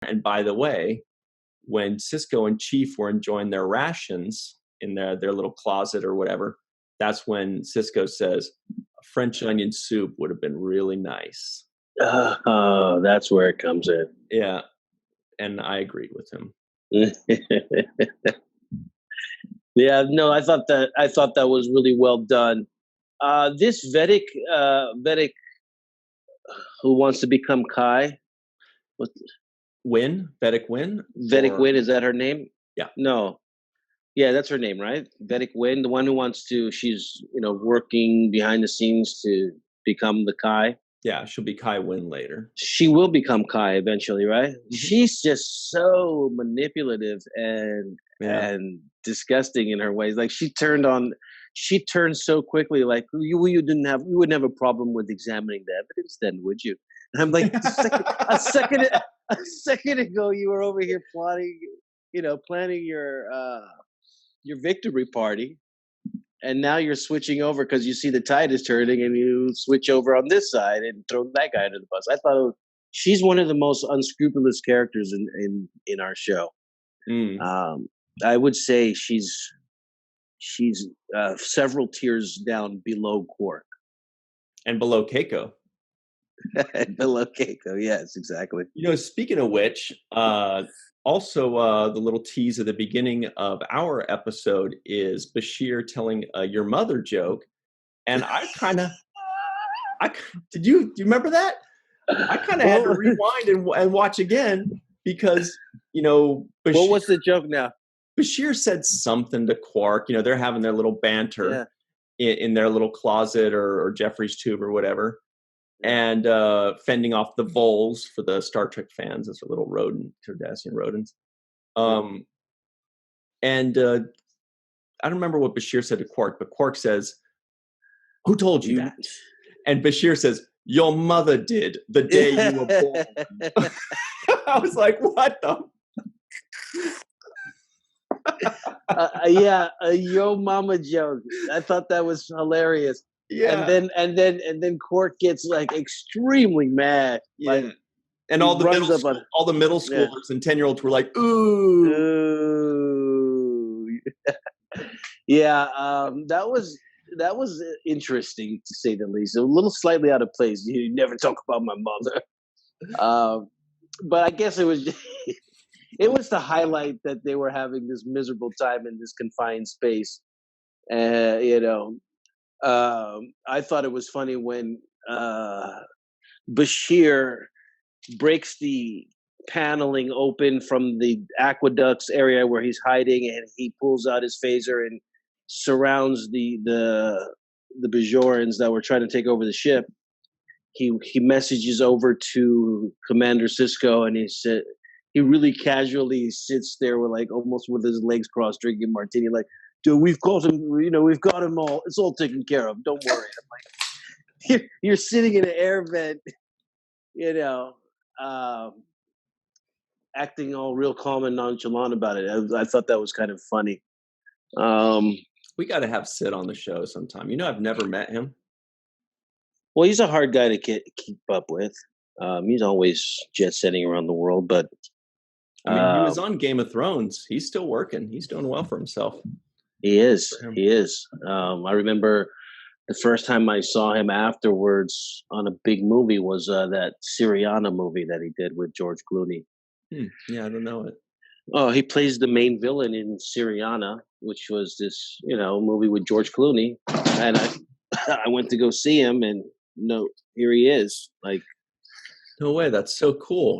And by the way, when Sisko and Chief were enjoying their rations in their little closet or whatever, that's when Sisko says, a French onion soup would have been really nice. Oh, that's where it comes in. Yeah. And I agreed with him. Yeah, no, I thought that was really well done. This Vedic who wants to become Kai, what Vedic Win? Vedic Win, is that her name? Yeah. No. Yeah, that's her name, right? Vedic Win, the one who wants to, she's, working behind the scenes to become the Kai. Yeah, she'll be Kai Wynn later. She will become Kai eventually, right? Mm-hmm. She's just so manipulative and disgusting in her ways. Like she turned so quickly. Like you wouldn't have a problem with examining the evidence, then would you? And I'm like, a second ago, you were over here planning your victory party. And now you're switching over because you see the tide is turning, and you switch over on this side and throw that guy under the bus. I thought she's one of the most unscrupulous characters in our show. I would say she's several tiers down below Quark and below Keiko. Below Keiko, yes, exactly. Speaking of which, also, the little tease at the beginning of our episode is Bashir telling your mother joke, and do you remember that? I kind of had to rewind and watch again because Bashir, what was the joke now? Bashir said something to Quark. They're having their little banter in their little closet or Jeffrey's tube or whatever. And fending off the voles for the Star Trek fans. Those are little Cardassian rodents. And I don't remember what Bashir said to Quark, but Quark says, "Who told you that?" And Bashir says, "Your mother did the day you were born." I was like, "What the?" Yo mama joke. I thought that was hilarious. Yeah. And then Quark gets like extremely mad. Yeah. Like, and all the middle schoolers and 10-year-olds were like, ooh. Yeah, that was interesting to say the least. A little slightly out of place. You never talk about my mother. But I guess it was it was to highlight that they were having this miserable time in this confined space. I thought it was funny when Bashir breaks the paneling open from the aqueducts area where he's hiding, and he pulls out his phaser and surrounds the Bajorans that were trying to take over the ship. He messages over to Commander Sisko, and he really casually sits there almost with his legs crossed, drinking martini, like, "Dude, we've got him. We've got him all. It's all taken care of. Don't worry." I'm like, you're sitting in an air vent, acting all real calm and nonchalant about it. I thought that was kind of funny. We got to have Sid on the show sometime. I've never met him. Well, he's a hard guy to keep up with. He's always jet setting around the world, but he was on Game of Thrones. He's still working. He's doing well for himself. He is. I remember the first time I saw him afterwards on a big movie was that Syriana movie that he did with George Clooney. Yeah, I don't know it. Oh, he plays the main villain in Syriana, which was this, movie with George Clooney. And I went to go see him, and here he is. Like, no way. That's so cool.